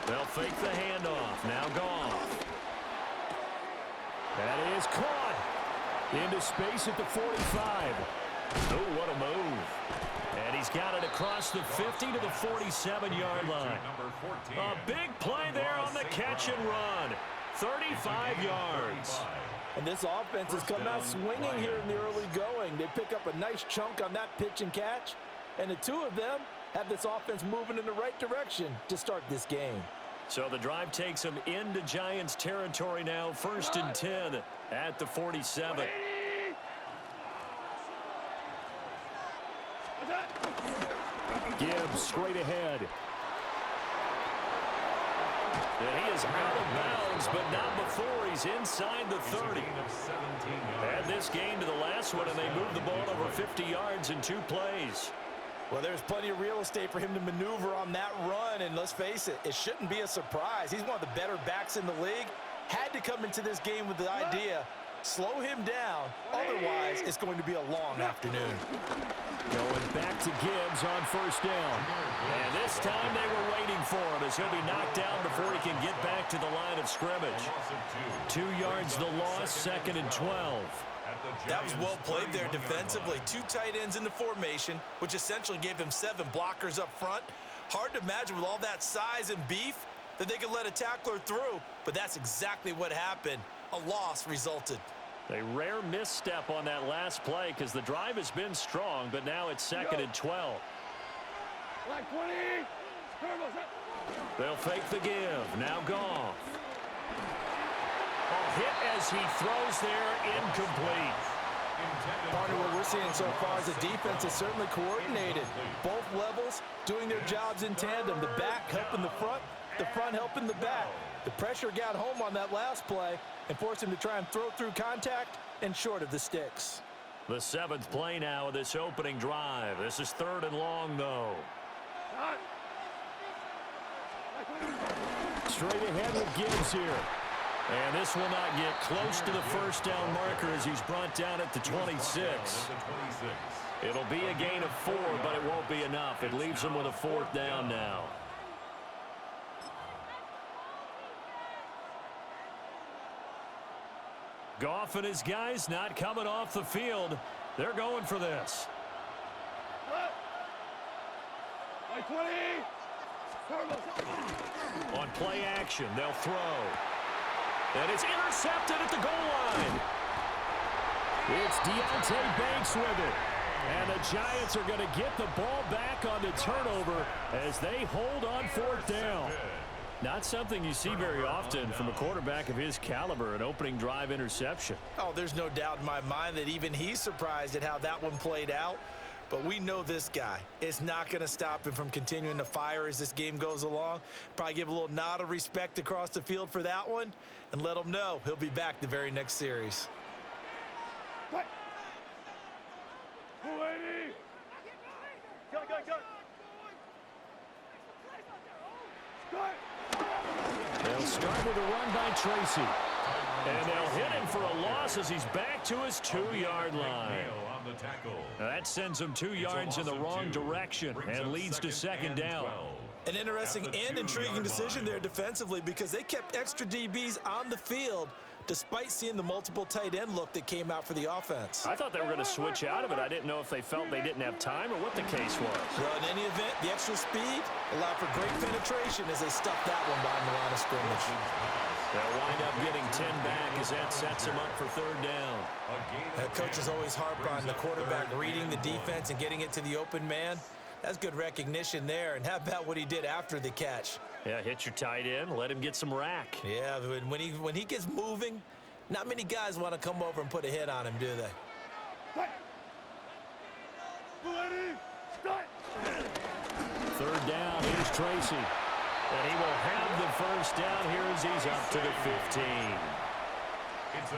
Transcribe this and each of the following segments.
They'll fake the handoff. Now Goff. That is caught. Into space at the 45. Oh, what a move. And he's got it across the 50 to the 47-yard line. A big play there on the catch and run. 35 yards. And this offense has come out swinging here in the early going. They pick up a nice chunk on that pitch and catch. And the two of them have this offense moving in the right direction to start this game. So the drive takes them into Giants territory now. 1st and 10 at the 47. Gibbs straight ahead. And he is out of bounds, but not before he's inside the 30. Add this game to the last one, and they moved the ball over 50 yards in 2 plays. Well, there's plenty of real estate for him to maneuver on that run, and let's face it, it shouldn't be a surprise. He's one of the better backs in the league. Had to come into this game with the idea, slow him down, otherwise it's going to be a long afternoon. Going back to Gibbs on 1st down. And this time they were waiting for him as he'll be knocked down before he can get back to the line of scrimmage. 2 yards the loss, 2nd and 12. That was well played there defensively. 2 tight ends in the formation, which essentially gave him 7 blockers up front. Hard to imagine with all that size and beef that they could let a tackler through, but that's exactly what happened. A loss resulted. A rare misstep on that last play because the drive has been strong, but now it's 2nd and 12. They'll fake the give. Now Goff. A hit as he throws there, incomplete. Partner, what we're seeing so far is the defense is certainly coordinated. Both levels doing their jobs in tandem. The back helping the front helping the back. The pressure got home on that last play and forced him to try and throw through contact and short of the sticks. The 7th play now of this opening drive. This is 3rd and long, though. Straight ahead with Gibbs here. And this will not get close to the 1st down marker as he's brought down at the 26. It'll be a gain of 4, but it won't be enough. It leaves him with a 4th down now. Goff and his guys not coming off the field. They're going for this. On play action, they'll throw. And it's intercepted at the goal line. It's Deontay Banks with it. And the Giants are going to get the ball back on the turnover as they hold on 4th down. Not something you see very often from a quarterback of his caliber, an opening drive interception. Oh, there's no doubt in my mind that even he's surprised at how that one played out. But we know this guy is not going to stop him from continuing to fire as this game goes along. Probably give a little nod of respect across the field for that one and let him know he'll be back the very next series. They'll start with a run by Tracy. And they'll hit him for a loss as he's back to his 2-yard line. That sends him 2 yards in the wrong direction and leads to 2nd down. An interesting and intriguing decision there defensively because they kept extra DBs on the field despite seeing the multiple tight end look that came out for the offense. I thought they were going to switch out of it. I didn't know if they felt they didn't have time or what the case was. Well, in any event, the extra speed allowed for great penetration as they stuffed that one behind the line of scrimmage. They'll wind up getting 10 back as that sets them up for 3rd down. Coaches always harp on the quarterback reading the defense and getting it to the open man. That's good recognition there. And how about what he did after the catch? Yeah, hit your tight end, let him get some rack. Yeah, when he gets moving, not many guys want to come over and put a hit on him, do they? 3rd down, here's Tracy. And he will have the 1st down here as he's up to the 15.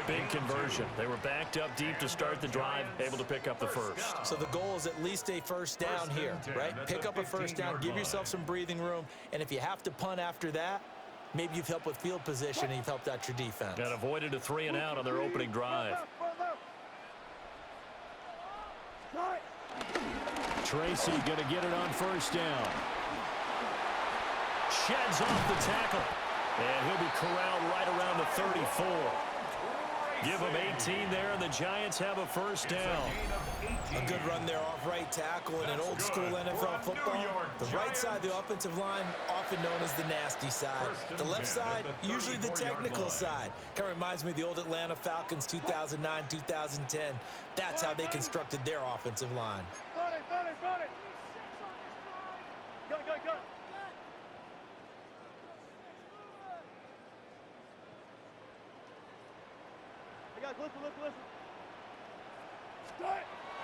Big conversion. They were backed up deep to start the drive, able to pick up the 1st. So the goal is at least a 1st down here, right? Pick up a 1st down, give yourself some breathing room, and if you have to punt after that, maybe you've helped with field position and you've helped out your defense. And avoided a 3 and out on their opening drive. Tracy going to get it on 1st down. Sheds off the tackle. And he'll be corralled right around the 34. Give him 18 there, and the Giants have a first down. A good run there off right tackle in an old-school NFL football. The right side of the offensive line, often known as the nasty side. The left side, usually the technical side. Kind of reminds me of the old Atlanta Falcons 2009-2010. That's how they constructed their offensive line.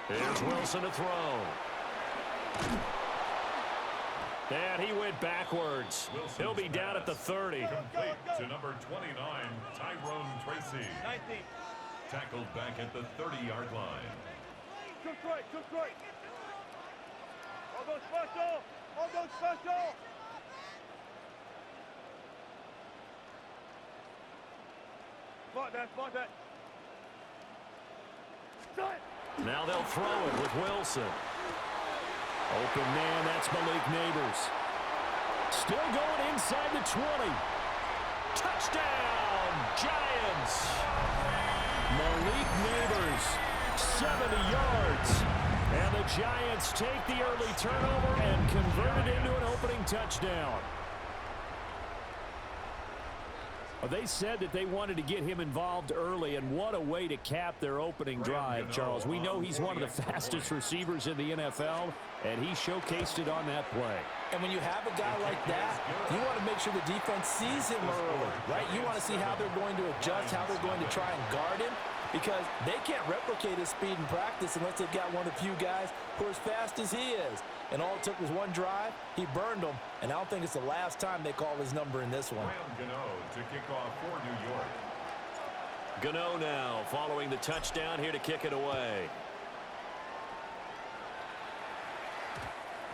Here's Wilson to throw. And he went backwards. He'll be down at the 30. Complete to number 29, Tyrone Tracy. 19. Tackled back at the 30-yard line. Took right. All go special. Spot that. Now they'll throw it with Wilson. Open man, that's Malik Neighbors. Still going inside the 20. Touchdown, Giants. Malik Neighbors, 70 yards. And the Giants take the early turnover and convert it into an opening touchdown. They said that they wanted to get him involved early, and what a way to cap their opening drive, Charles. We know he's one of the fastest receivers in the NFL, and he showcased it on that play. And when you have a guy like that, you want to make sure the defense sees him early, right? You want to see how they're going to adjust, how they're going to try and guard him, because they can't replicate his speed in practice unless they've got one of the few guys who are as fast as he is. And all it took was one drive. He burned them, and I don't think it's the last time they call his number in this one. Gano to kick off for New York. Gano now following the touchdown here to kick it away.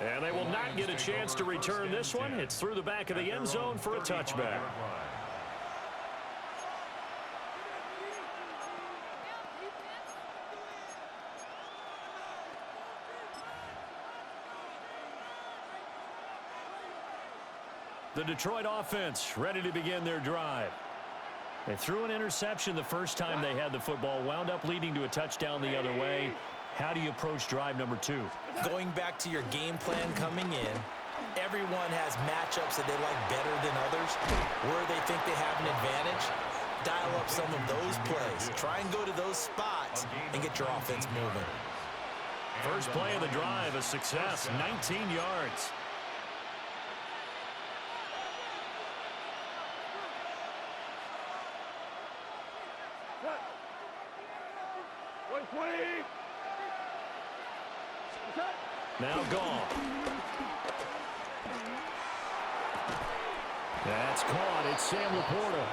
And they will not get a chance to return this one. It's through the back of the end zone for a touchback. The Detroit offense ready to begin their drive. They threw an interception the first time they had the football, wound up leading to a touchdown the other way. How do you approach drive number 2? Going back to your game plan coming in, everyone has matchups that they like better than others, where they think they have an advantage. Dial up some of those plays. Try and go to those spots and get your offense moving. First play of the drive, a success, 19 yards. Now gone. That's caught. It's Sam Laporta.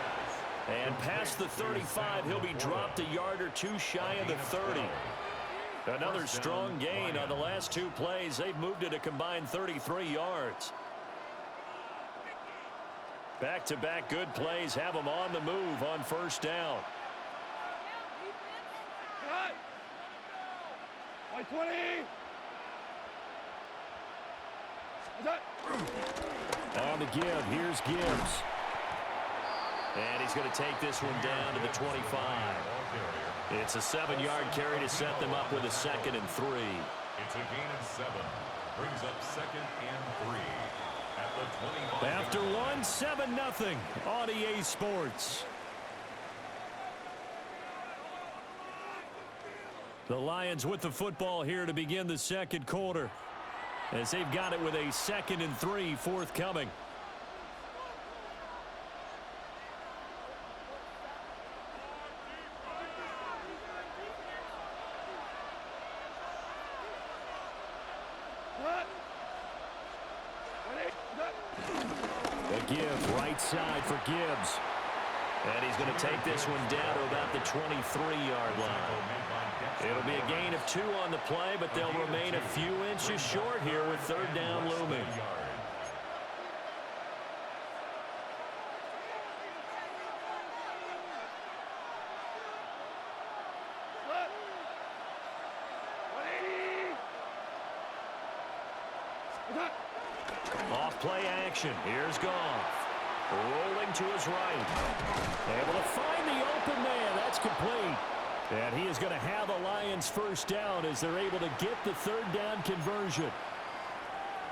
And past the 35, he'll be dropped a yard or two shy of the 30. Another strong gain on the last 2 plays. They've moved it a combined 33 yards. Back-to-back good plays have them on the move on first down. 20. On the give, here's Gibbs. And he's going to take this one down to the 25. It's a 7-yard carry to set them up with a 2nd and 3. It's a gain of 7. Brings up 2nd and 3 at the 25. After one, 7-0 on EA Sports. The Lions with the football here to begin the second quarter, as they've got it with a 2nd and 3 forthcoming. The give, right side for Gibbs. And he's going to take this one down to about the 23-yard line. It'll be a gain of 2 on the play, but they'll remain a few inches short here with 3rd down looming. Off play action. Here's Goff. Rolling to his right. Able to find the open man. That's complete. And he is going to have a Lions first down as they're able to get the third down conversion.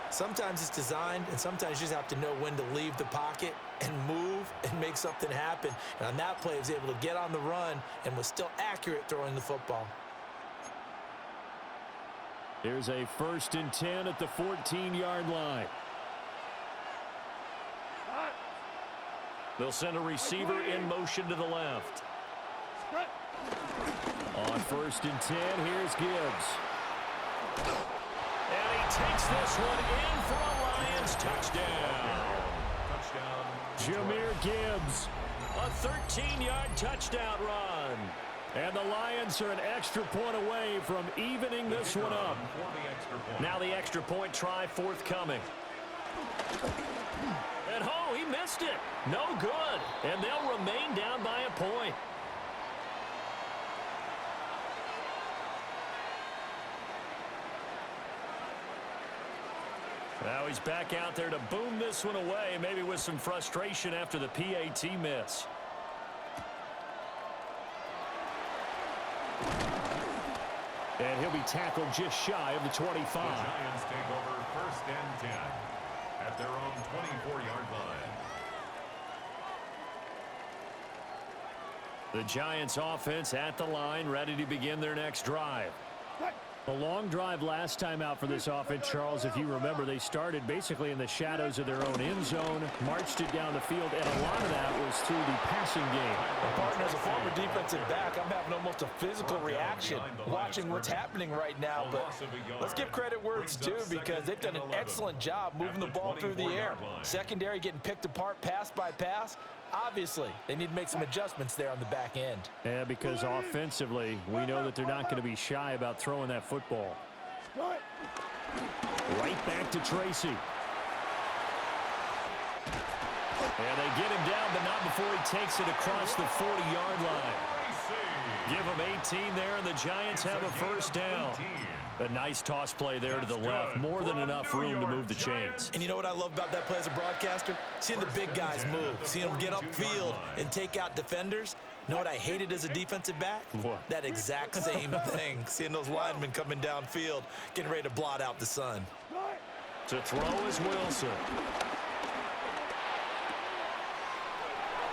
Sometimes it's designed, and sometimes you just have to know when to leave the pocket and move and make something happen. And on that play, he was able to get on the run and was still accurate throwing the football. Here's a 1st and 10 at the 14-yard line. They'll send a receiver in motion to the left. On 1st and 10, here's Gibbs. And he takes this one in for a Lions touchdown. Jahmyr Gibbs, a 13-yard touchdown run. And the Lions are an extra point away from evening this one up. Now the extra point try forthcoming. And oh, he missed it. No good. And they'll remain down by a point. Now he's back out there to boom this one away, maybe with some frustration after the PAT miss. And he'll be tackled just shy of the 25. The Giants take over 1st and 10 at their own 24-yard line. The Giants offense at the line, ready to begin their next drive. A long drive last time out for this offense, Charles. If you remember, they started basically in the shadows of their own end zone, marched it down the field, and a lot of that was through the passing game. Partner, as a former defensive back, I'm having almost a physical reaction watching what's happening right now. But let's give credit where it's due, because they've done an excellent job moving the ball through the air. Secondary getting picked apart pass by pass. Obviously, they need to make some adjustments there on the back end. Yeah, because offensively, we know that they're not going to be shy about throwing that football. Right back to Tracy. And they get him down, but not before he takes it across the 40-yard line. Give him 18 there, and the Giants have a first down. A nice toss play there to the left. More than enough room to move the chains. And you know what I love about that play as a broadcaster? Seeing the big guys move. Seeing them get upfield and take out defenders. You know what I hated as a defensive back? What? That exact same thing. Seeing those linemen coming downfield, getting ready to blot out the sun. To throw is Wilson.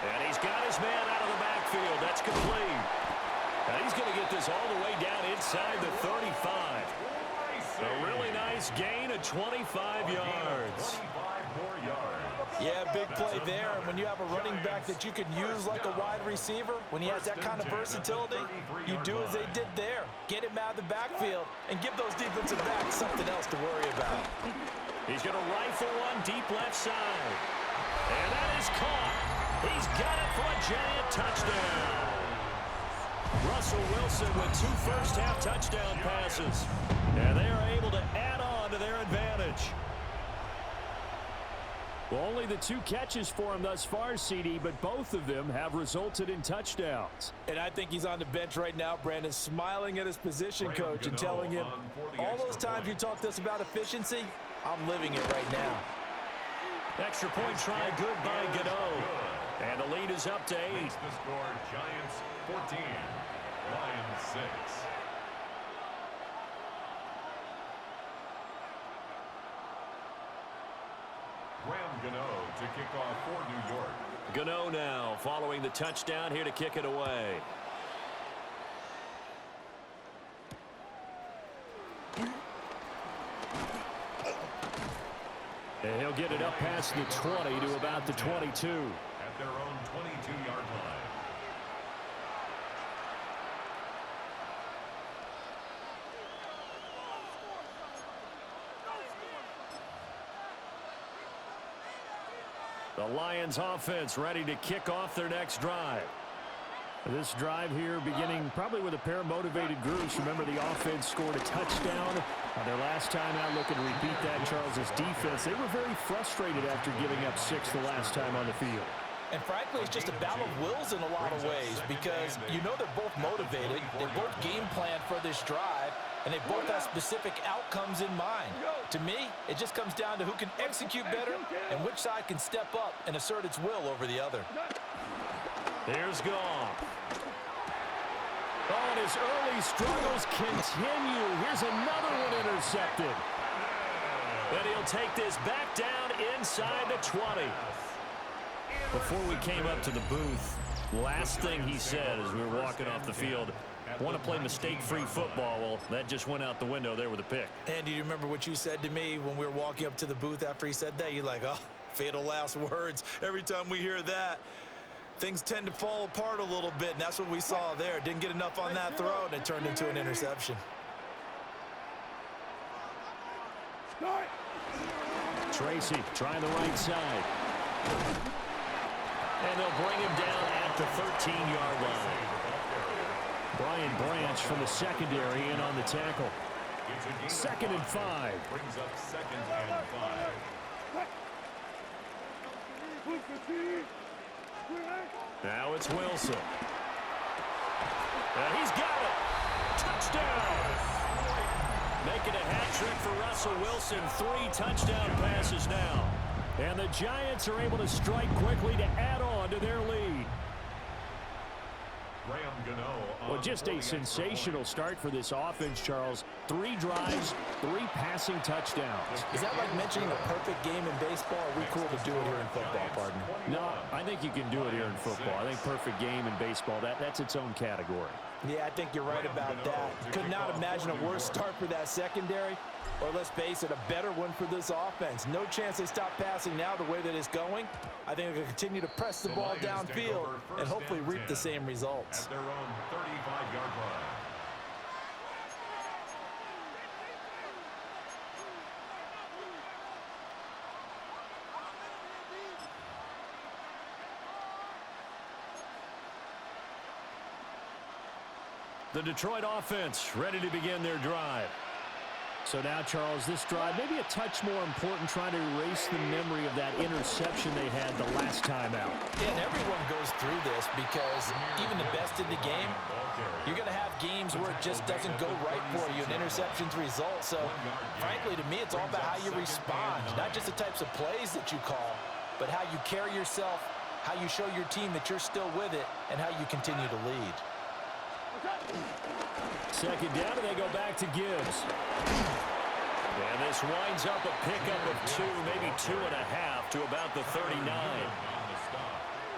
And he's got his man out of the backfield. That's complete. And he's going to get this all the way down inside the 35. A really nice gain of 25 yards. Yeah, big play there. And when you have a running back that you can use like a wide receiver, when he has that kind of versatility, you do as they did there. Get him out of the backfield and give those defensive backs something else to worry about. He's going to rifle one deep left side. And that is caught. He's got it for a giant touchdown. Russell Wilson with 2 first-half touchdown passes. And they are able to add on to their advantage. Well, only the 2 catches for him thus far, CD, but both of them have resulted in touchdowns. And I think he's on the bench right now, Brandon, smiling at his position coach and telling him, all those times you talked to us about efficiency, I'm living it right now. Extra point try good by Gano. And the lead is up to 8. Makes the score Giants 14, Lions 6. Graham Gano to kick off for New York. Gano now following the touchdown here to kick it away. And he'll get it up past the 20 to about the 22. At their own 22-yard line. The Lions offense ready to kick off their next drive. This drive here beginning probably with a pair of motivated groups. Remember, the offense scored a touchdown their last time out. Looking to repeat that. Charles's defense, they were very frustrated after giving up 6 the last time on the field. And frankly, it's just a battle of wills in a lot of ways, because you know they're both motivated. They're both game planned for this drive. and they both have specific outcomes in mind. To me, it just comes down to who can execute better and which side can step up and assert its will over the other. Here's Goff. Oh, and his early struggles continue. Here's another one intercepted. And he'll take this back down inside the 20. Before we came up to the booth, last thing he said as we were walking off the field, want to play mistake-free football. Well, that just went out the window there with a pick. Andy, do you remember what you said to me when we were walking up to the booth after he said that? You're like, oh, fatal last words. Every time we hear that, things tend to fall apart a little bit, and that's what we saw there. Didn't get enough on that throw, and it turned into an interception. Tracy trying the right side. And they'll bring him down at the 13-yard line. Brian Branch from the secondary in on the tackle. 2nd and 5. Brings up 2nd and 5. Now it's Wilson. And he's got it. Touchdown. Making a hat trick for Russell Wilson. 3 touchdown passes now. And the Giants are able to strike quickly to add on to their lead. Well, just a sensational start for this offense, Charles. 3 drives, 3 passing touchdowns. Is that like mentioning a perfect game in baseball? Or are we cool to do it here in football, partner? No, I think you can do it here in football. I think perfect game in baseball, that's its own category. Yeah, I think you're right about that. Could not imagine a worse start for that secondary, or let's face it, a better one for this offense. No chance they stop passing now the way that it's going. I think they'll continue to press the ball downfield and hopefully reap the same results. At their own 35-yard line. The Detroit offense ready to begin their drive. So now, Charles, this drive maybe a touch more important, trying to erase the memory of that interception they had the last time out. Yeah, and everyone goes through this because even the best in the game, you're going to have games where it just doesn't go right for you, and interceptions result. So, frankly, to me, it's all about how you respond, not just the types of plays that you call, but how you carry yourself, how you show your team that you're still with it, and how you continue to lead. 2nd down, and they go back to Gibbs. And this winds up a pickup of 2, maybe 2.5 to about the 39.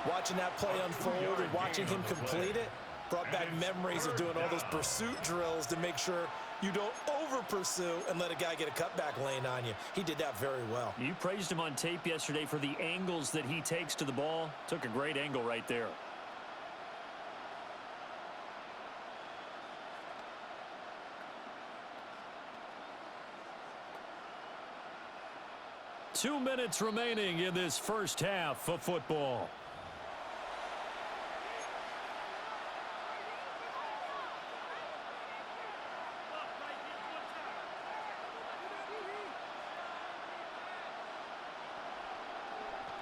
Watching that play unfold and watching him complete it brought back memories of doing all those pursuit drills to make sure you don't over-pursue and let a guy get a cutback lane on you. He did that very well. You praised him on tape yesterday for the angles that he takes to the ball. Took a great angle right there. Two minutes remaining in this first half of football.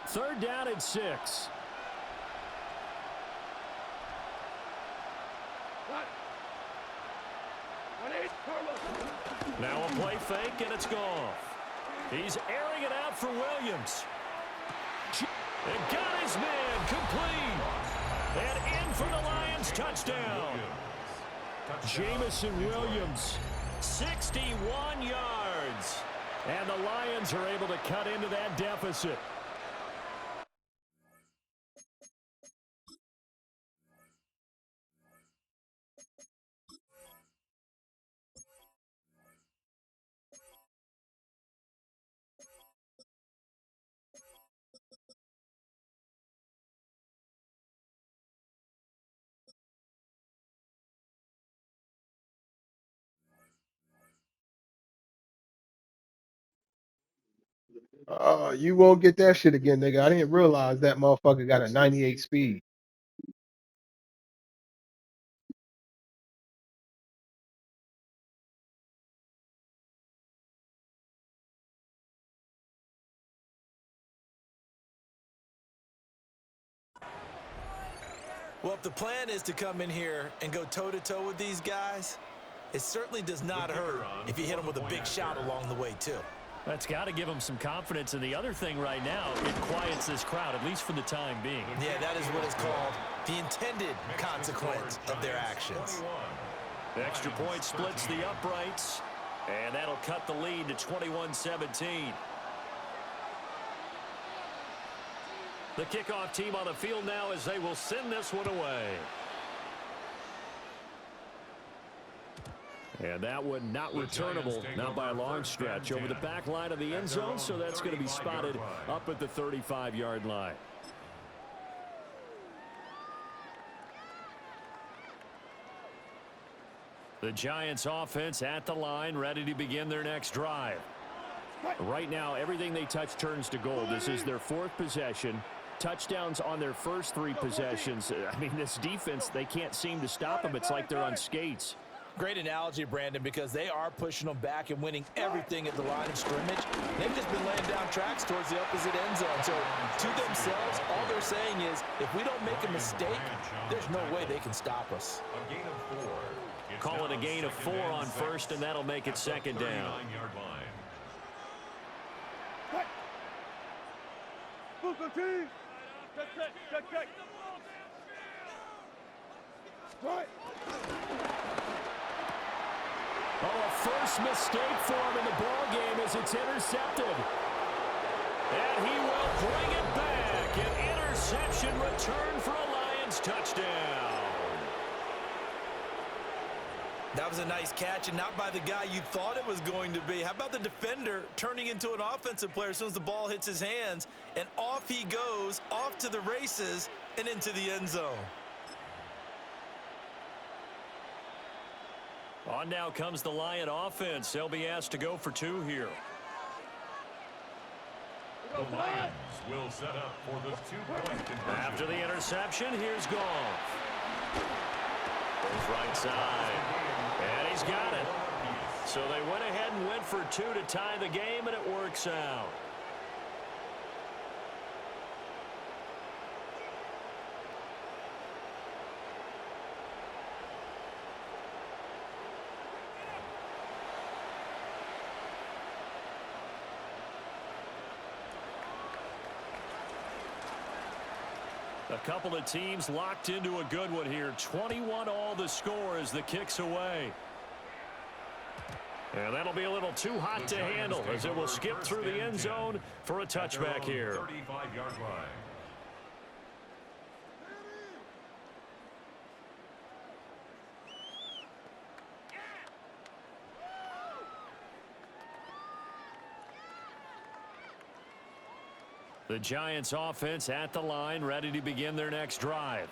Third down and 6. Now a play fake, and it's gone. He's airing it out for Williams. And got his man complete. And in for the Lions touchdown. Jamison Williams, 61 yards. And the Lions are able to cut into that deficit. You won't get that shit again, nigga. I didn't realize that motherfucker got a 98 speed. Well, if the plan is to come in here and go toe-to-toe with these guys, It certainly does not hurt if you hit him with a big shot along the way, too. That's got to give him some confidence. And the other thing right now, it quiets this crowd, at least for the time being. Yeah, that is what is called the intended consequence of their actions. The extra point splits the uprights, and that'll cut the lead to 21-17. The kickoff team on the field now as they will send this one away. And that one not returnable, not by a long stretch, over the back line of the end zone, so that's going to be spotted up at the 35-yard line. The Giants offense at the line, ready to begin their next drive. Right now, everything they touch turns to gold. This is their fourth possession. Touchdowns on their first three possessions. I mean, this defense, they can't seem to stop them. It's like they're on skates. Great analogy, Brandon, because they are pushing them back and winning everything at the line of scrimmage. They've just been laying down tracks towards the opposite end zone. So to themselves, all they're saying is, if we don't make a mistake, there's no way they can stop us. A gain of 4. Call it a gain of 4 on first, and that'll make it second down. Booker team. Check. Right. Oh, a first mistake for him in the ball game as it's intercepted. And he will bring it back. An interception return for a Lions touchdown. That was a nice catch, and not by the guy you thought it was going to be. How about the defender turning into an offensive player as soon as the ball hits his hands, and off he goes, off to the races, and into the end zone. On now comes the Lion offense. They'll be asked to go for 2 here. The Lions will set up for the 2-point conversion. After the interception, here's Goff. Goes right side. And he's got it. So they went ahead and went for 2 to tie the game, and it works out. A couple of teams locked into a good one here. 21 all the score as the kick's away. And that'll be a little too hot to handle as it will skip through the end zone for a touchback here. 35-yard line. The Giants offense at the line, ready to begin their next drive.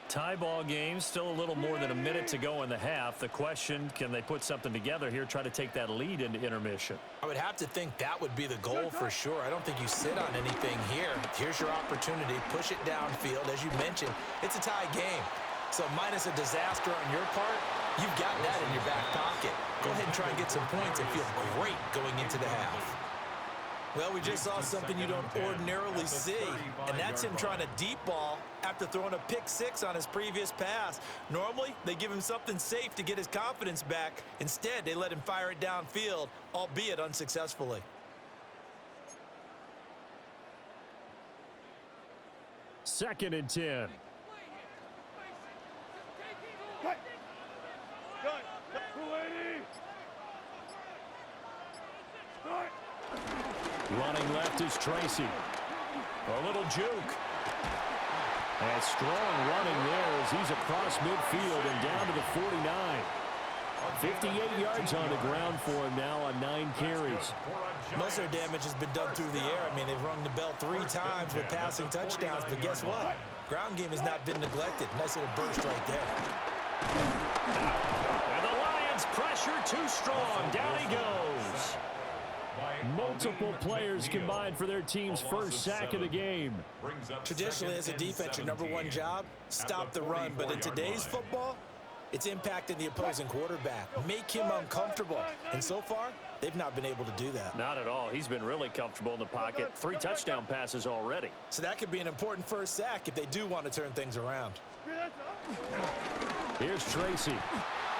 Tie ball game, still a little more than a minute to go in the half. The question, can they put something together here, try to take that lead into intermission? I would have to think that would be the goal for sure. I don't think you sit on anything here. Here's your opportunity. Push it downfield. As you mentioned, it's a tie game. So minus a disaster on your part, you've got that in your back pocket. Go ahead and try and get some points and feel great going into the half. Well, we just saw something you don't ordinarily see, and that's him trying to deep ball after throwing a pick 6 on his previous pass. Normally, they give him something safe to get his confidence back. Instead, they let him fire it downfield, albeit unsuccessfully. Second and 10. Running left is Tracy. A little juke. And strong running there as he's across midfield and down to the 49. 58 yards on the ground for him now on 9 carries. Most of their damage has been done through the air. I mean, they've rung the bell 3 times with passing touchdowns, but guess what? Ground game has not been neglected. Nice little burst right there. And the Lions pressure too strong. Down he goes. Multiple players combined for their team's first sack of the game. Traditionally, as a defense, your #1 job, stop the run. But in today's football, it's impacting the opposing quarterback. Make him uncomfortable. And so far, they've not been able to do that. Not at all. He's been really comfortable in the pocket. 3 touchdown passes already. So that could be an important first sack if they do want to turn things around. Here's Tracy.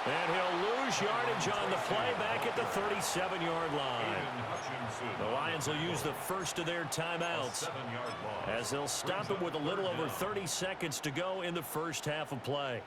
And he'll lose yardage on the play back at the 37-yard line. The Lions will use the first of their timeouts as they'll stop it with a little over 30 seconds to go in the first half of play.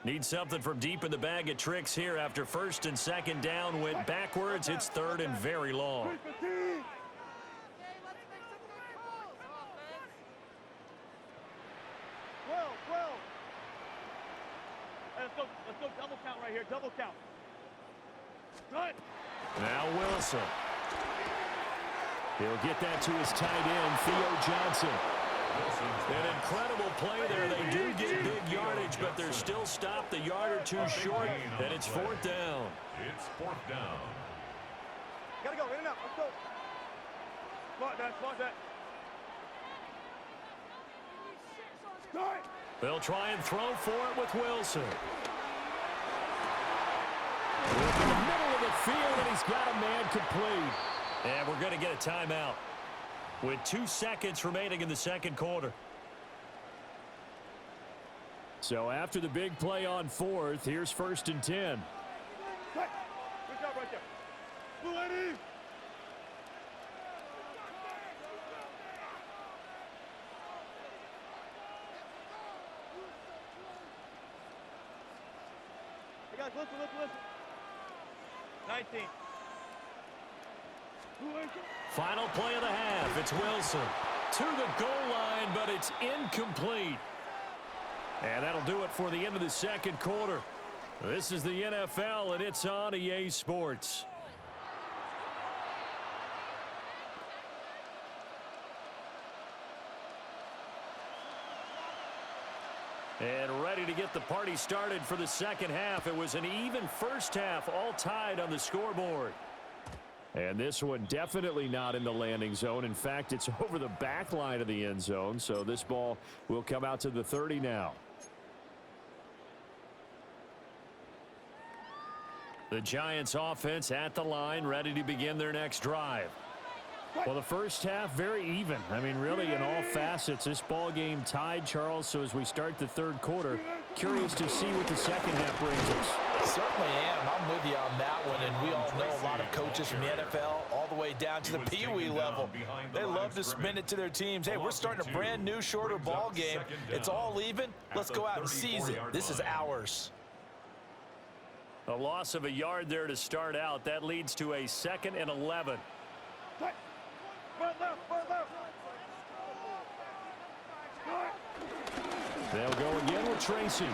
Need something from deep in the bag of tricks here after first and second down went backwards. It's third and very long. Let's go double count right here. Double count. Now Wilson. He'll get that to his tight end, Theo Johnson. An incredible play there. They do get big yardage, but they're still stopped a yard or two short, and it's fourth down. It's fourth down. Gotta go, in and out. Let's go. Smart that, smart that. They'll try and throw for it with Wilson. Look in the middle of the field, and he's got a man complete. And we're going to get a timeout with 2 seconds remaining in the second quarter. So after the big play on fourth, here's first and 10. Good job right there. Blue lady. Hey guys, listen. 19. Final play of the half. It's Wilson to the goal line, but it's incomplete. And that'll do it for the end of the second quarter. This is the NFL, and it's on EA Sports. And ready to get the party started for the second half. It was an even first half, all tied on the scoreboard. And this one definitely not in the landing zone. In fact, it's over the back line of the end zone. So this ball will come out to the 30 now. The Giants offense at the line, ready to begin their next drive. Well, the first half, very even. I mean, really, in all facets, this ball game tied, Charles. So as we start the third quarter, curious to see what the second half brings us. Certainly am. I'm with you on that one. And we all know a lot of coaches from the NFL all the way down to the Pee Wee level. They love to spin it to their teams. Hey, we're starting a brand new, shorter ball game. It's all even. Let's go out and seize it. This is ours. A loss of a yard there to start out. That leads to a 2nd and 11. They'll go again with Tracy.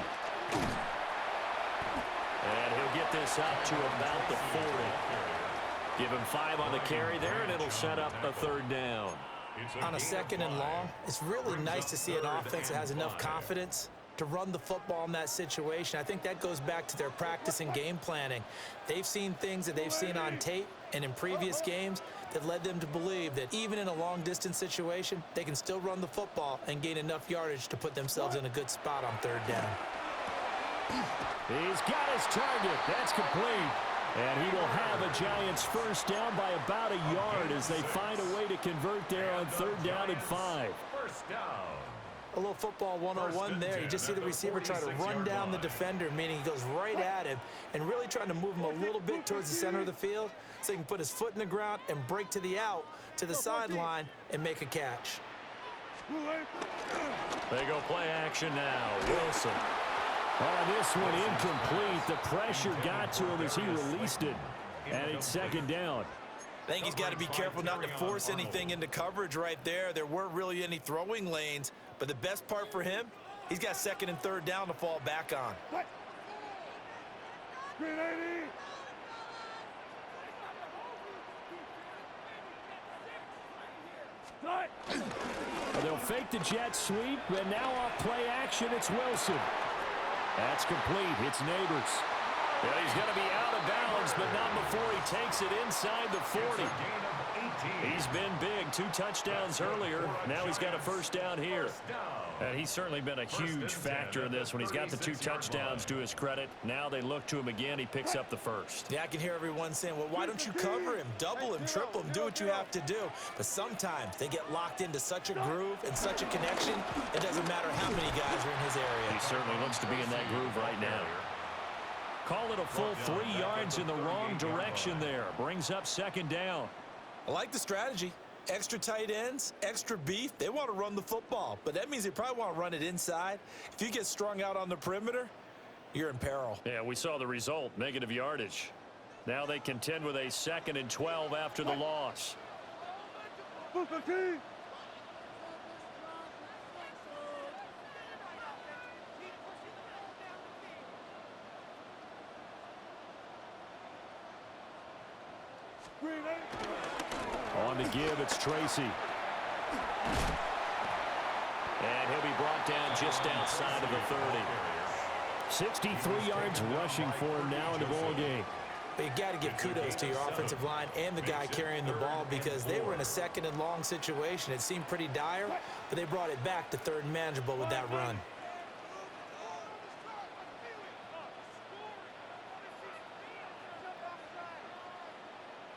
And he'll get this up to about the 40. Give him 5 on the carry there, and it'll set up a third down. On a 2nd and long, it's really nice to see an offense that has enough confidence to run the football in that situation. I think that goes back to their practice and game planning. They've seen things that they've seen on tape and in previous games that led them to believe that even in a long-distance situation, they can still run the football and gain enough yardage to put themselves in a good spot on third down. He's got his target. That's complete. And he will have a Giants first down by about a yard as they find a way to convert there on third down and 5. First down. A little football 101 there. You just see the receiver try to run down the defender, meaning he goes right at him and really trying to move him a little bit towards the center of the field so he can put his foot in the ground and break to the out, to the sideline, and make a catch. They go play action now. Wilson. Oh, this one incomplete. The pressure got to him as he released it. And it's second down. I think he's got to be careful not to force anything into coverage right there. There weren't really any throwing lanes, but the best part for him, he's got 2nd and 3rd down to fall back on. They'll fake the jet sweep, and now off play action, it's Wilson. That's complete. It's Neighbors. Yeah, he's going to be out of bounds, but not before he takes it inside the 40. He's been big. 2 touchdowns earlier. Now he's got a first down here. And he's certainly been a huge factor in this when he's got the 2 touchdowns to his credit. Now they look to him again. He picks up the first. Yeah, I can hear everyone saying, well, why don't you cover him, double him, triple him, do what you have to do. But sometimes they get locked into such a groove and such a connection, it doesn't matter how many guys are in his area. He certainly looks to be in that groove right now. Call it a full 3 yards in the wrong direction there. Brings up second down. I like the strategy. Extra tight ends, extra beef. They want to run the football, but that means they probably want to run it inside. If you get strung out on the perimeter, you're in peril. Yeah, we saw the result, negative yardage. Now they contend with a 2nd and 12 after the loss. On the give, it's Tracy. And he'll be brought down just outside of the 30. 63 yards rushing for him now in the ball game. But you got to give kudos to your offensive line and the guy carrying the ball because they were in a 2nd and long situation. It seemed pretty dire, but they brought it back to 3rd and manageable with that run.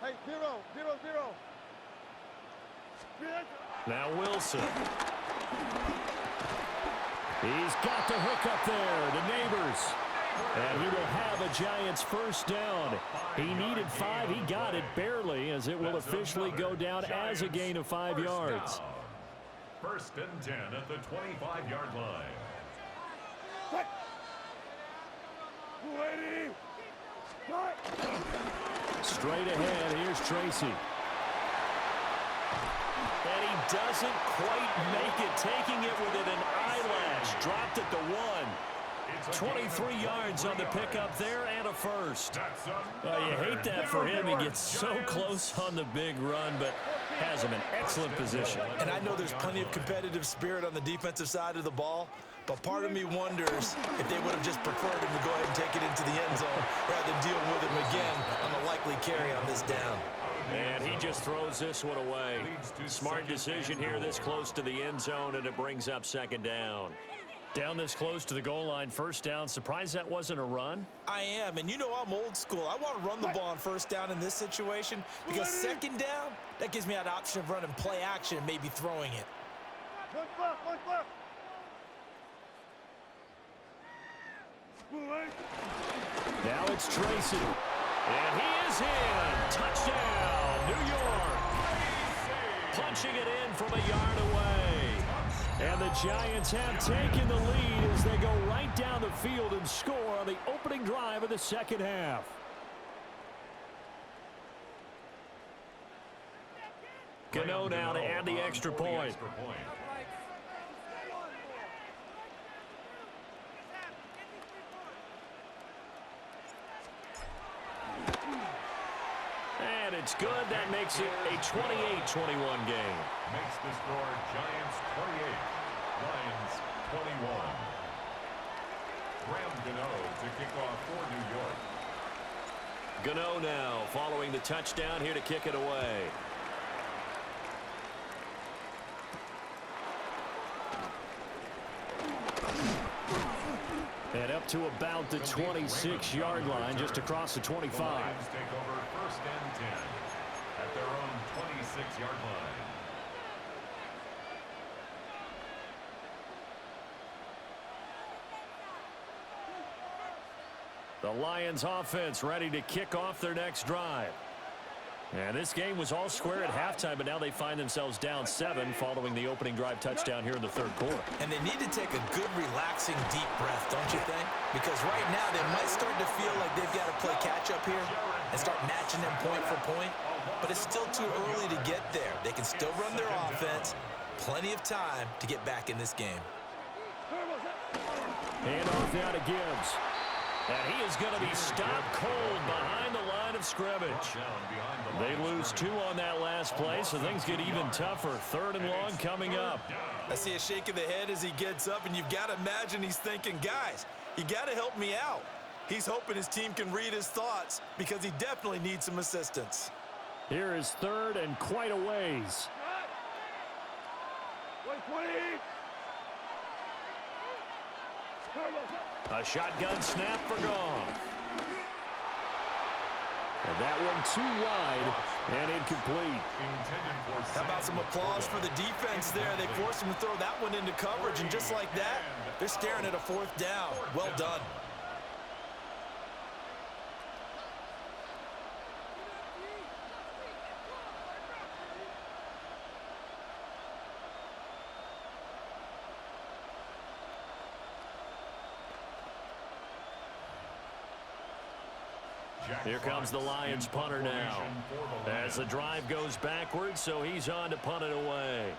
Hey, 0-0-0. Now Wilson. He's got the hook up there to Neighbors. And he will have a Giants first down. He needed 5. He got it barely as it will officially go down as a gain of 5 yards. 1st and 10 at the 25-yard line. Straight ahead, here's Tracy. And he doesn't quite make it, taking it within an eyelash. Dropped at the 1. 23 yards on the pickup there and a first. You hate that for him. He gets so close on the big run, but has him in excellent position. And I know there's plenty of competitive spirit on the defensive side of the ball, but part of me wonders if they would have just preferred him to go ahead and take it into the end zone rather than deal with him again on a likely carry on this down. And he just throws this one away. Smart decision here this close to the end zone, and it brings up second down. Down this close to the goal line, first down. Surprised that wasn't a run? I am, and you know I'm old school. I want to run the ball on first down in this situation because second down, that gives me that option of running play action and maybe throwing it. Now it's Tracy. And he is in. Touchdown, New York. Punching it in from a yard away. And the Giants have taken the lead as they go right down the field and score on the opening drive of the second half. Gano now to add the extra point. And it's good. That makes it a 28-21 game. Makes the score Giants 28, Lions 21. Graham Gano to kick off for New York. Gano now following the touchdown here to kick it away. And up to about the 26-yard line, just across the 25. The Lions take over 1st and 10 at their own 26-yard line. The Lions offense ready to kick off their next drive. And this game was all square at halftime, but now they find themselves down 7 following the opening drive touchdown here in the third quarter. And they need to take a good, relaxing, deep breath, don't you think? Because right now they might start to feel like they've got to play catch-up here and start matching them point for point. But it's still too early to get there. They can still run their offense. Plenty of time to get back in this game. And off now to Gibbs. And he is going to be stopped cold behind the line of scrimmage. They lose 2 on that last play, so things get even tougher. 3rd and long coming up. I see a shake of the head as he gets up, and you've got to imagine he's thinking, guys, you got to help me out. He's hoping his team can read his thoughts because he definitely needs some assistance. Here is third and quite a ways. 120. A shotgun snap for Goff. And that one too wide and incomplete. How about some applause for the defense there? They forced him to throw that one into coverage, and just like that, they're staring at a fourth down. Well done. Here comes the Lions punter now. As the drive goes backwards, so he's on to punt it away.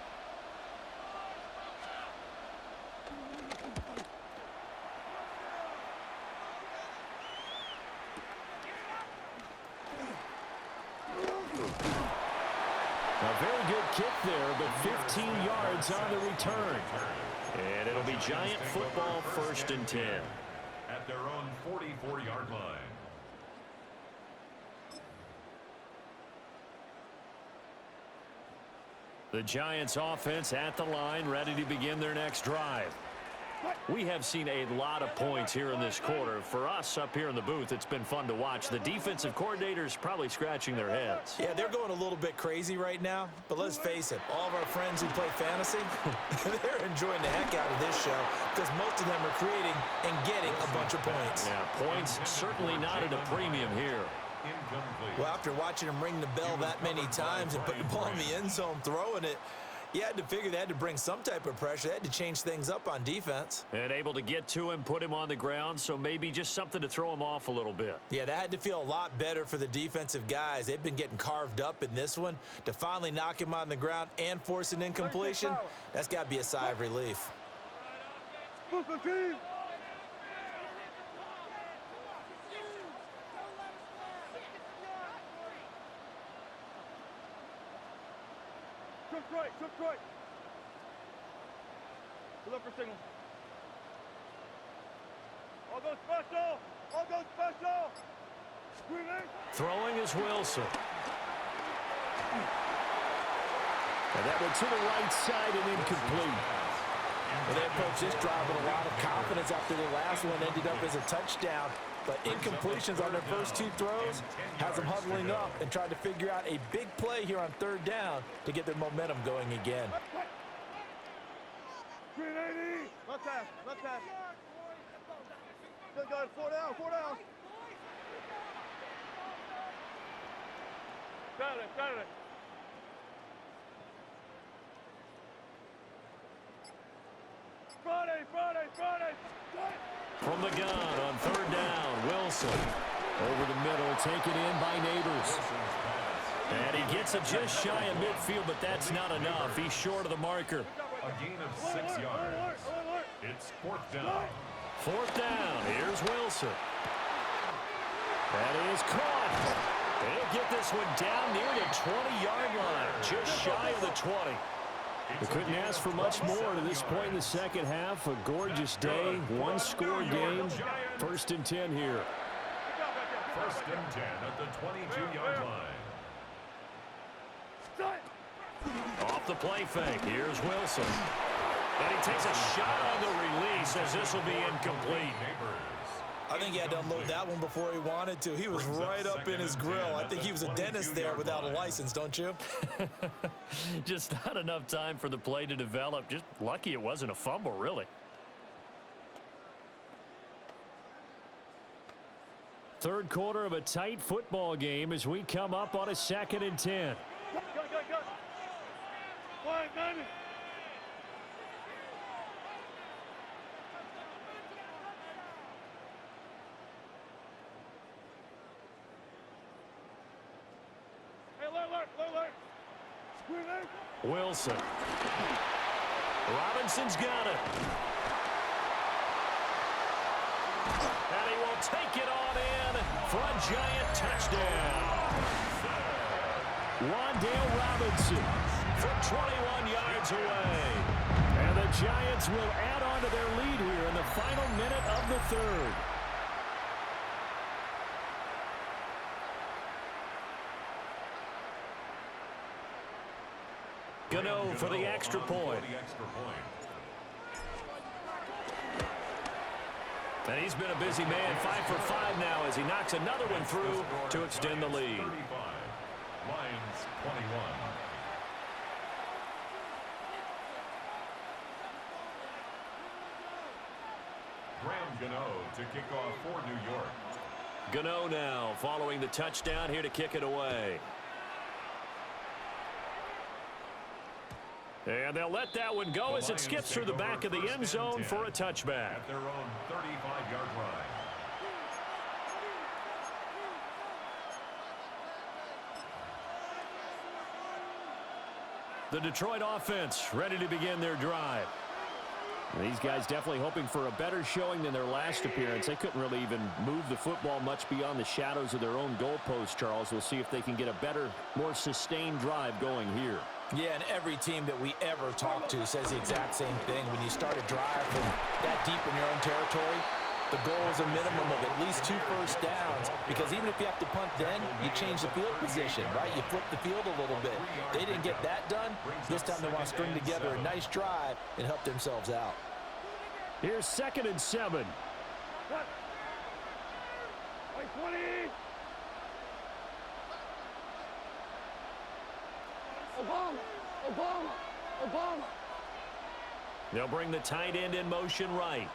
A very good kick there, but 15 yards on the return. And it'll be Giant football, 1st and 10. At their own 44-yard line. The Giants offense at the line, ready to begin their next drive. We have seen a lot of points here in this quarter. For us up here in the booth, it's been fun to watch. The defensive coordinators probably scratching their heads. Yeah, they're going a little bit crazy right now, but let's face it, all of our friends who play fantasy, they're enjoying the heck out of this show because most of them are creating and getting a bunch of points. Yeah, points certainly not at a premium here. Well, after watching him ring the bell that many times and put the ball in the end zone throwing it, you had to figure they had to bring some type of pressure. They had to change things up on defense. And able to get to him, put him on the ground, so maybe just something to throw him off a little bit. Yeah, that had to feel a lot better for the defensive guys. They've been getting carved up in this one. To finally knock him on the ground and force an incompletion, that's got to be a sigh of relief. Took right. Pull up for signal. All go special. Throwing is Wilson. And that went to the right side and incomplete. Well, they approached this drive with a lot of confidence after the last one ended up as a touchdown. But incompletions on their first 2 throws has them huddling up and trying to figure out a big play here on 3rd down to get their momentum going again. 380. Left pass. Good guys, 4 down. Got it. Friday. From the gun on 3rd down, Wilson. Over the middle, taken in by Neighbors. And he gets it just shy of midfield, but that's not enough. He's short of the marker. A gain of 6 yards. It's 4th down. 4th down. Here's Wilson. That is caught. They'll get this one down near the 20-yard line, just shy of the 20. We couldn't ask for much more to this point in the second half. A gorgeous day, 1-score game. 1st and 10 here. 1st and 10 at the 22-yard line. Off the play fake. Here's Wilson. And he takes a shot on the release as this will be incomplete. I think he had to unload that one before he wanted to. He was right up in his grill. I think he was a dentist there without a license, don't you? Just not enough time for the play to develop. Just lucky it wasn't a fumble, really. 3rd quarter of a tight football game as we come up on a 2nd and 10. Go. Quiet, 90. Wilson. Robinson's got it. And he will take it on in for a Giant touchdown. Wandale Robinson from 21 yards away. And the Giants will add on to their lead here in the final minute of the 3rd. Gano for the extra point. And he's been a busy man, 5 for 5 now as he knocks another one through to extend the lead. 35, Lions 21. Graham Gano to kick off for New York. Gano now following the touchdown here to kick it away. And they'll let that one go as it skips through the back of the end zone for a touchback. At their own 35-yard line. The Detroit offense ready to begin their drive. These guys definitely hoping for a better showing than their last appearance. They couldn't really even move the football much beyond the shadows of their own goalpost, Charles. We'll see if they can get a better, more sustained drive going here. Yeah, and every team that we ever talk to says the exact same thing. When you start a drive from that deep in your own territory, the goal is a minimum of at least 2 first downs, because even if you have to punt then, you change the field position, right? You flip the field a little bit. They didn't get that done. This time they want to string together a nice drive and help themselves out. Here's 2nd and 7. What? 20. Obama. They'll bring the tight end in motion right.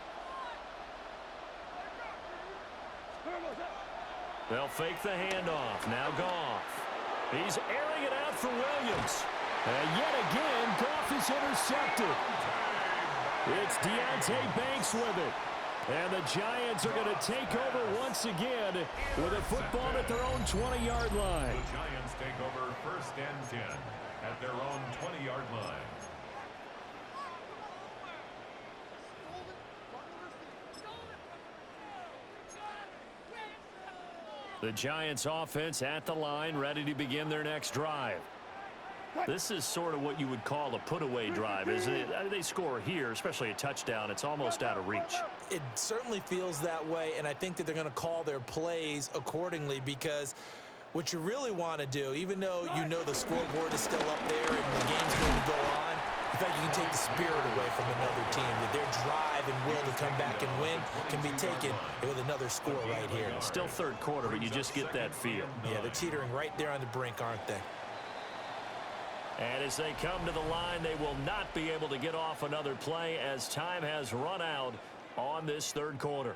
They'll fake the handoff. Now Goff. He's airing it out for Williams. And yet again, Goff is intercepted. It's Deontay Banks with it. And the Giants are going to take over once again with a football at their own 20-yard line. The Giants take over 1st and 10 at their own 20-yard line. The Giants offense at the line, ready to begin their next drive. This is sort of what you would call a put-away drive, isn't it? They score here, especially a touchdown. It's almost out of reach. It certainly feels that way, and I think that they're going to call their plays accordingly, because what you really want to do, even though you know the scoreboard is still up there and the game's going to go on, in fact, you can take the spirit away from another team. That their drive and will to come back and win can be taken with another score right here. Still 3rd quarter, but you just get that feel. Yeah, they're teetering right there on the brink, aren't they? And as they come to the line, they will not be able to get off another play as time has run out on this 3rd quarter.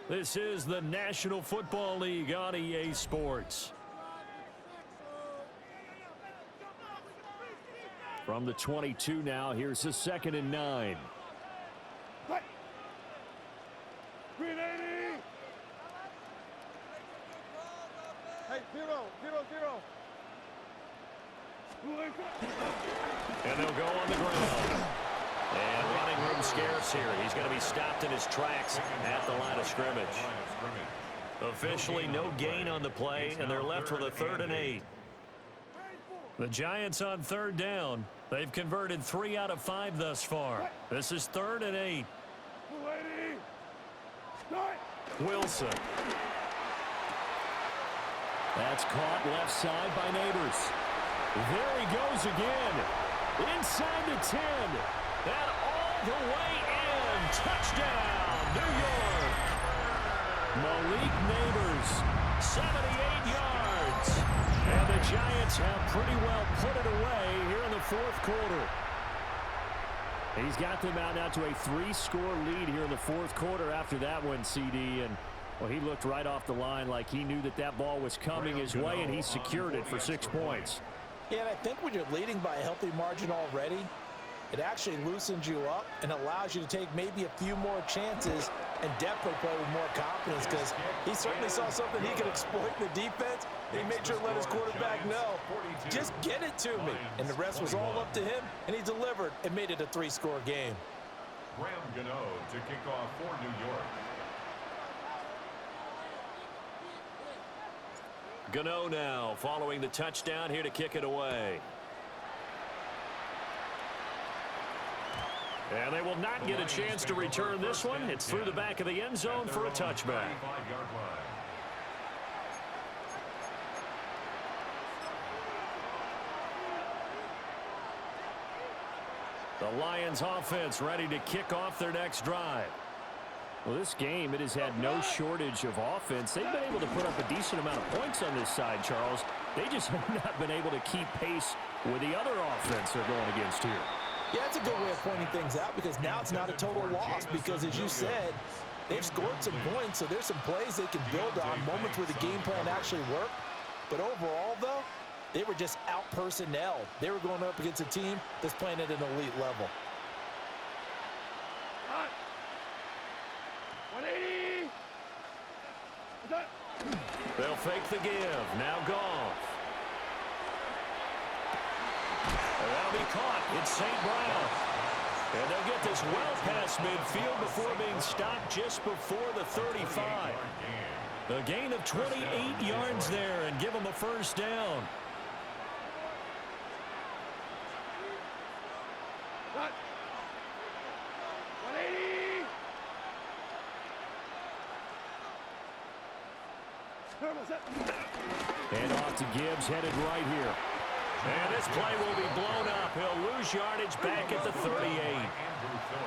This is the National Football League on EA Sports. From the 22 now, here's the 2nd and 9. 380. Hey, 0. And they'll go on the ground. And running room scarce here. He's going to be stopped in his tracks at the line of scrimmage. Officially no gain on the play, and they're left with a 3rd and 8. The Giants on 3rd down. They've converted 3 out of 5 thus far. This is 3rd and 8. Wilson. That's caught left side by Neighbors. There he goes again. Inside the 10. And all the way in. Touchdown, New York. Malik Neighbors, 78 yards. And the Giants have pretty well put it away here in the 4th quarter. He's got them out now to a 3-score lead here in the 4th quarter after that one, CD. And, well, he looked right off the line like he knew that that ball was coming his way, and he secured it for 6 points. Yeah, and I think when you're leading by a healthy margin already, it actually loosens you up and allows you to take maybe a few more chances and definitely play with more confidence, because he certainly saw something he could exploit in the defense. He made sure to let his quarterback know, just get it to me. And the rest was all up to him, and he delivered and made it a 3-score game. Graham Gano to kick off for New York. Gano now following the touchdown here to kick it away. And they will not get a chance to return this one. It's through the back of the end zone for a touchback. The Lions offense ready to kick off their next drive. Well, this game, it has had no shortage of offense. They've been able to put up a decent amount of points on this side, Charles. They just have not been able to keep pace with the other offense they're going against here. Yeah, it's a good way of pointing things out because now it's not a total loss because, as you said, they've scored some points, so there's some plays they can build on, moments where the game plan actually worked. But overall, though, they were just out-personnel. They were going up against a team that's playing at an elite level. 180. They'll fake the give. Now Goff. That'll be caught. It's St. Brown. And they'll get this well past midfield before being stopped just before the 35. A gain of 28 yards there and give them a first down. Cut. 180. And off to Gibbs, headed right here. And this play will be blown up. He'll lose yardage back at the 38.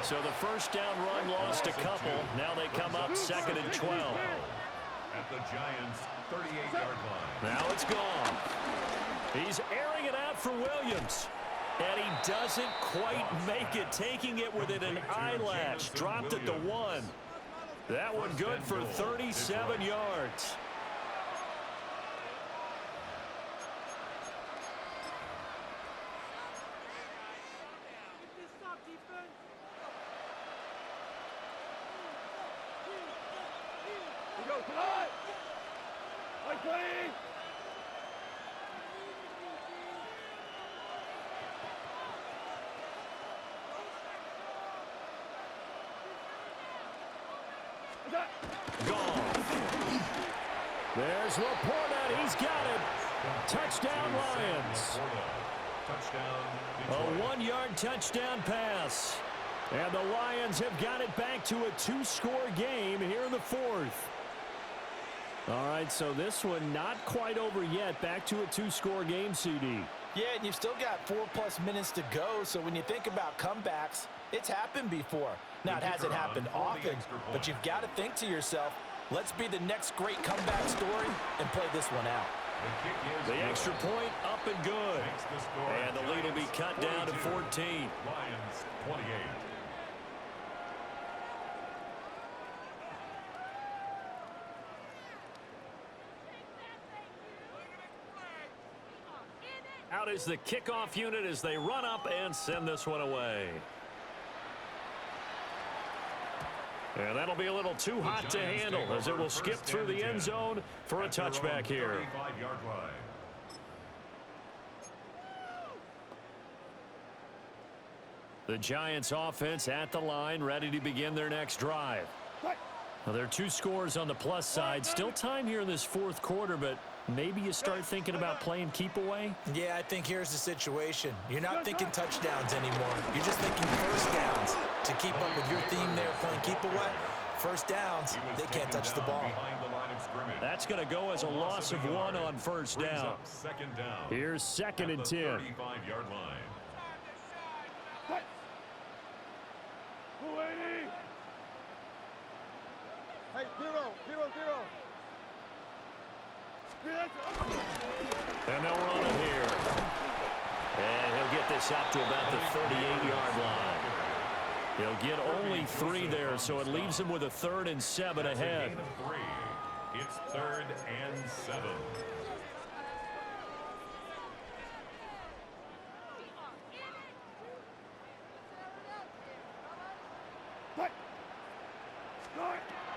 So the first down run lost a couple. Now they come up 2nd and 12. At the Giants' 38-yard line. Now it's gone. He's airing it out for Williams. And he doesn't quite make it, taking it within an eyelash. Dropped at the 1. That one good for 37 yards. There's Laporta. He's got it. Touchdown, Lions. A 1-yard touchdown pass. And the Lions have got it back to a 2-score game here in the 4th. All right, so this one not quite over yet. Back to a 2-score game, CD. Yeah, and you've still got 4+ minutes to go, so when you think about comebacks, it's happened before. Now, it hasn't happened often, but you've got to think to yourself, let's be the next great comeback story and play this one out. The extra point up and good. And the lead will be cut down to 14. Lions 28. Out is the kickoff unit as they run up and send this one away. And that'll be a little too hot to handle as it will skip through the end zone for a touchback here. The Giants offense at the line, ready to begin their next drive. Well, there are 2 scores on the plus side. Still time here in this 4th quarter, but maybe you start thinking about playing keep away? Yeah, I think here's the situation. You're not thinking touchdowns anymore. You're just thinking first downs. To keep up with your theme there, playing keep away, first downs, they can't touch the ball. That's going to go as a loss of 1 on first down. Here's 2nd and 10. 35-yard line. Hey, 0, 0, 0. And they'll run it here. And he'll get this up to about the 38-yard line. He'll get only 3 there, so it leaves him with a 3rd and 7 ahead. It's 3rd and 7.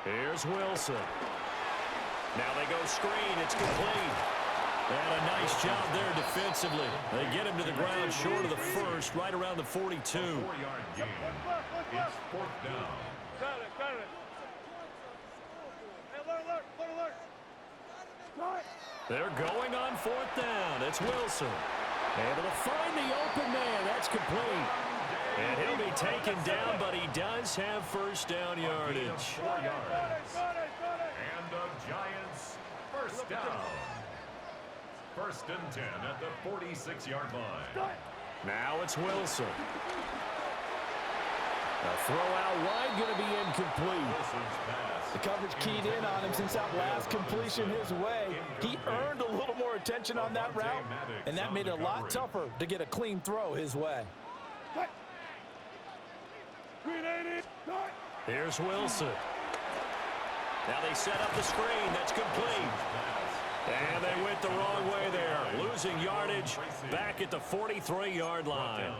Here's Wilson. Now they go screen. It's complete. And a nice job there defensively. They get him to the ground short of the 1st, right around the 42. 4-yard gain. It's 4th down. Got it. Hey, alert. They're going on 4th down. It's Wilson. Able to find the open man. That's complete. And he'll be taken down, but he does have first down yardage. 4 yards. And the Giants first down. 1st and 10 at the 46-yard line. Now it's Wilson. A throw out wide going to be incomplete. The coverage keyed in on him since that last completion his way. He earned a little more attention on that route, and that made it a lot tougher to get a clean throw his way. Here's Wilson. Now they set up the screen. That's complete. And they went the wrong way there. Losing yardage back at the 43-yard line.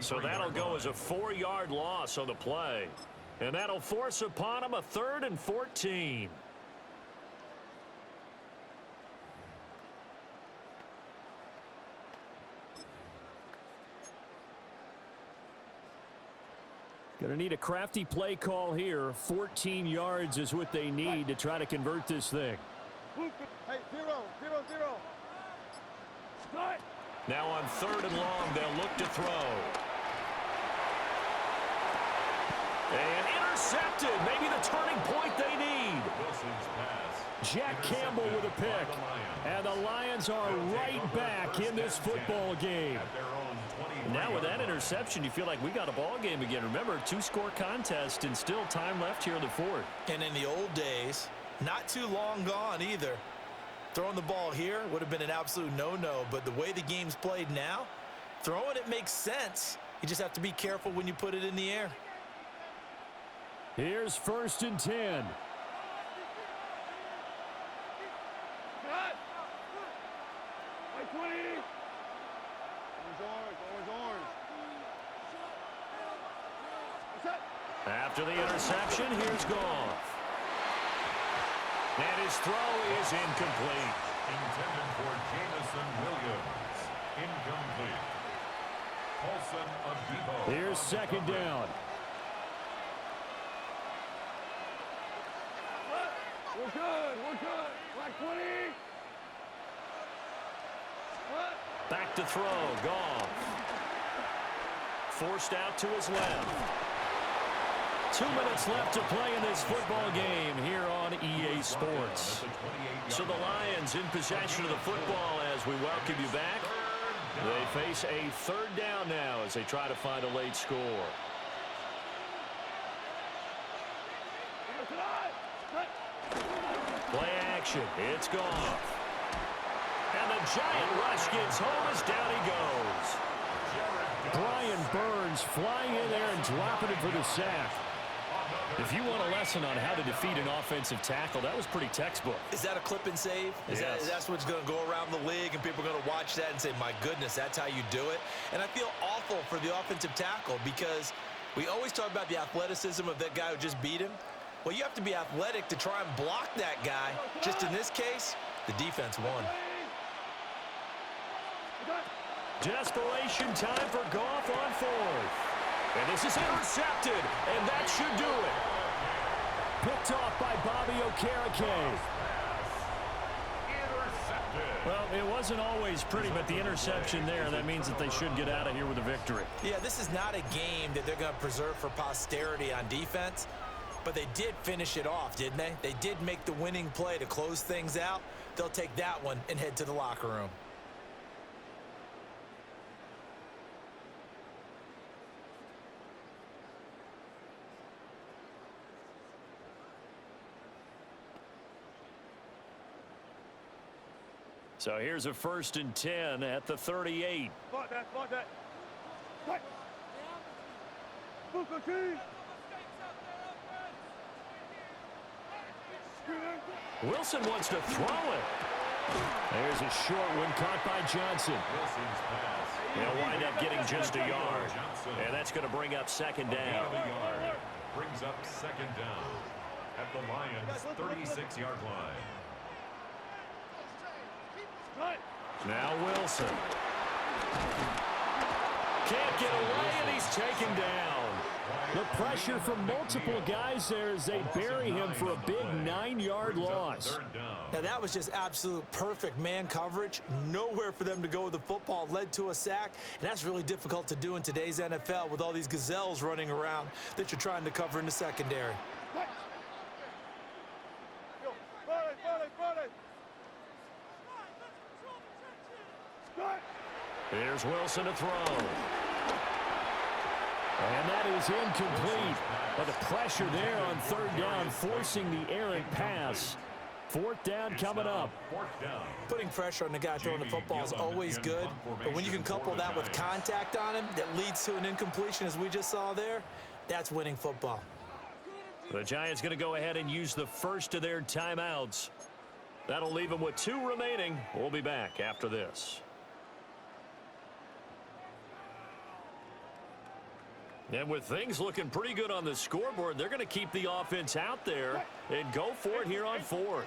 So that'll go as a 4-yard loss on the play. And that'll force upon him a 3rd and 14. Going to need a crafty play call here. 14 yards is what they need to try to convert this thing. Hey, 0, 0, 0. Now on 3rd and long, they'll look to throw. And intercepted. Maybe the turning point they need. Jack Campbell with a pick. And the Lions are right back in this football game. Now with that interception, you feel like we got a ball game again. Remember, 2-score contest and still time left here in the 4th. And in the old days, not too long gone either, throwing the ball here would have been an absolute no-no. But the way the game's played now, throwing it makes sense. You just have to be careful when you put it in the air. Here's 1st and 10. After the interception, here's Goff. And his throw is incomplete. Intended for Jamison Williams. Incomplete. Paulson Adebo. Here's 2nd down. We're good. Like 20. Back to throw, Goff. Forced out to his left. 2 minutes left to play in this football game here on EA Sports. So the Lions in possession of the football as we welcome you back. They face a 3rd down now as they try to find a late score. Play action. It's Goff. And the giant rush gets home as down he goes. Brian Burns flying in there and dropping it for the sack. If you want a lesson on how to defeat an offensive tackle, that was pretty textbook. Is that a clip and save? Yes. That's what's going to go around the league, and people are going to watch that and say, my goodness, that's how you do it? And I feel awful for the offensive tackle because we always talk about the athleticism of that guy who just beat him. Well, you have to be athletic to try and block that guy. Just in this case, the defense won. Desperation time for Goff on 4th. And this is intercepted, and that should do it. Picked off by Bobby Okereke. Well, it wasn't always pretty, but the interception there, that means that they should get out of here with a victory. Yeah, this is not a game that they're going to preserve for posterity on defense, but they did finish it off, didn't they? They did make the winning play to close things out. They'll take that one and head to the locker room. So here's a 1st and 10 at the 38. Spot that. Right. Booker T. Wilson wants to throw it. There's a short one caught by Johnson. He'll wind up getting just a yard. And that's going to bring up 2nd down. Brings up 2nd down at the Lions' 36-yard line. Now Wilson. Can't get away, and he's taken down. The pressure from multiple guys there as they bury him for a big 9-yard loss. Now, that was just absolute perfect man coverage. Nowhere for them to go with the football. Led to a sack, and that's really difficult to do in today's NFL with all these gazelles running around that you're trying to cover in the secondary. Here's Wilson to throw. And that is incomplete. But the pressure there on third down, forcing the errant pass. Fourth down coming up. Putting pressure on the guy throwing the football is always good, but when you can couple that with contact on him that leads to an incompletion, as we just saw there, that's winning football. The Giants going to go ahead and use the first of their timeouts. That'll leave them with 2 remaining. We'll be back after this. And with things looking pretty good on the scoreboard, they're going to keep the offense out there and go for it here on 4th.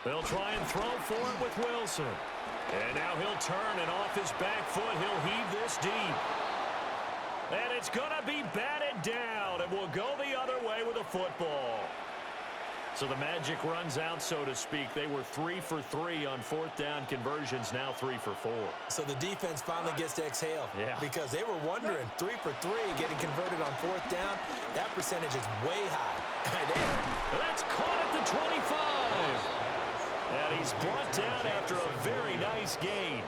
They'll try and throw for it with Wilson. And now he'll turn, and off his back foot, he'll heave this deep. And it's going to be batted down, and we'll go the other way with a football. So the magic runs out, so to speak. They were 3 for 3 on 4th down conversions, now 3 for 4. So the defense finally gets to exhale. Yeah. Because they were wondering, 3 for 3 getting converted on 4th down. That percentage is way high. That's caught at the 25. And he's brought down after a very nice gain.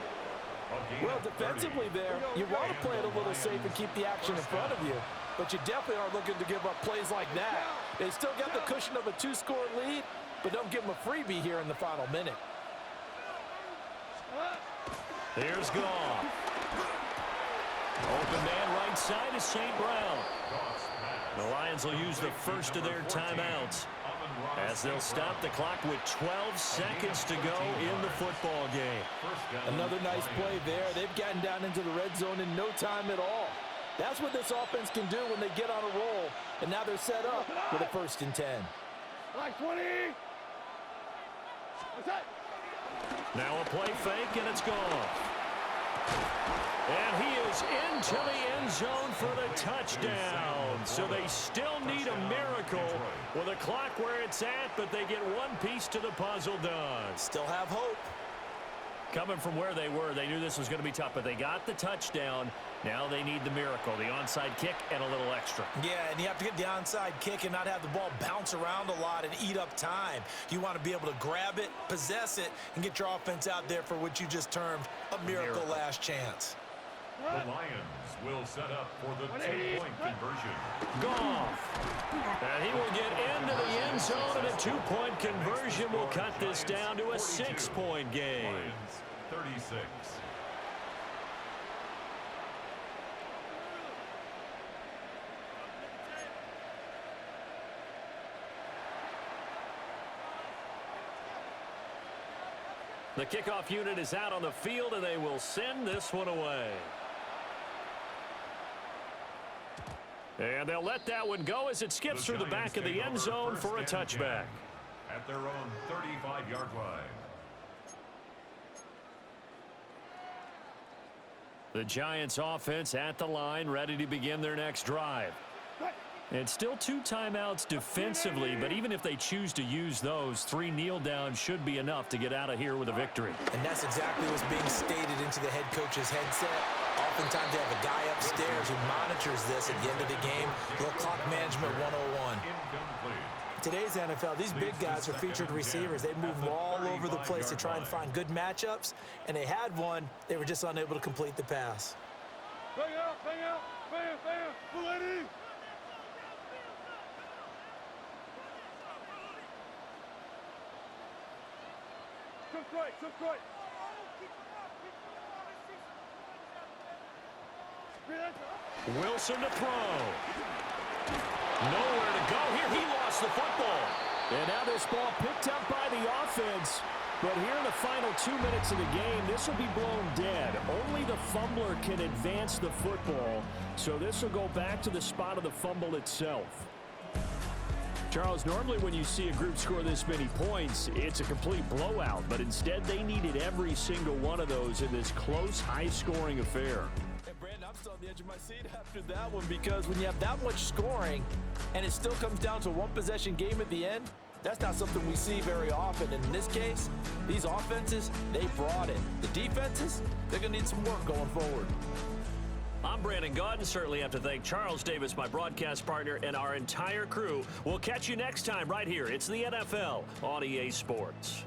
Well, defensively there, you want to play it a little safe and keep the action in front of you, but you definitely aren't looking to give up plays like that. They still got the cushion of a 2-score lead, but don't give them a freebie here in the final minute. Here's Goff. Open man right side is St. Brown. The Lions will use the first of their timeouts as they'll stop the clock with 12 seconds to go in the football game. Another nice play there. They've gotten down into the red zone in no time at all. That's what this offense can do when they get on a roll, and now they're set up with a 1st and 10. Like 20. Now a play fake, and it's gone. And he is into the end zone for the touchdown. So they still need a miracle with a clock where it's at, but they get one piece to the puzzle done. Still have hope. Coming from where they were, they knew this was going to be tough, but they got the touchdown. Now they need the miracle, the onside kick and a little extra. Yeah, and you have to get the onside kick and not have the ball bounce around a lot and eat up time. You want to be able to grab it, possess it, and get your offense out there for what you just termed a miracle last chance. The Lions will set up for the 2-point conversion. Goff. And he will get into the end zone, and a 2-point conversion will cut this down to a 6-point game. Lions 36. The kickoff unit is out on the field, and they will send this one away. And they'll let that one go as it skips through the back of the end zone for a touchback. At their own 35-yard line. The Giants offense at the line, ready to begin their next drive. And still 2 timeouts defensively, but even if they choose to use those, 3 kneel downs should be enough to get out of here with a victory. And that's exactly what's being stated into the head coach's headset. Oftentimes they have a guy upstairs who monitors this at the end of the game. Little clock management 101. Today's NFL, these big guys are featured receivers. They move all over the place to try and find good matchups, and they had one. They were just unable to complete the pass. Bang out, bang out, bam, bam, full lady. Took right. Wilson to throw. Nowhere to go here. He lost the football. And now this ball picked up by the offense. But here in the final 2 minutes of the game, this will be blown dead. Only the fumbler can advance the football. So this will go back to the spot of the fumble itself. Charles, normally when you see a group score this many points, it's a complete blowout. But instead, they needed every single one of those in this close, high-scoring affair. Hey, Brandon, I'm still on the edge of my seat after that one because when you have that much scoring and it still comes down to a one-possession game at the end, that's not something we see very often. And in this case, these offenses, they brought it. The defenses, they're going to need some work going forward. I'm Brandon Gaudin. Certainly have to thank Charles Davis, my broadcast partner, and our entire crew. We'll catch you next time right here. It's the NFL on EA Sports.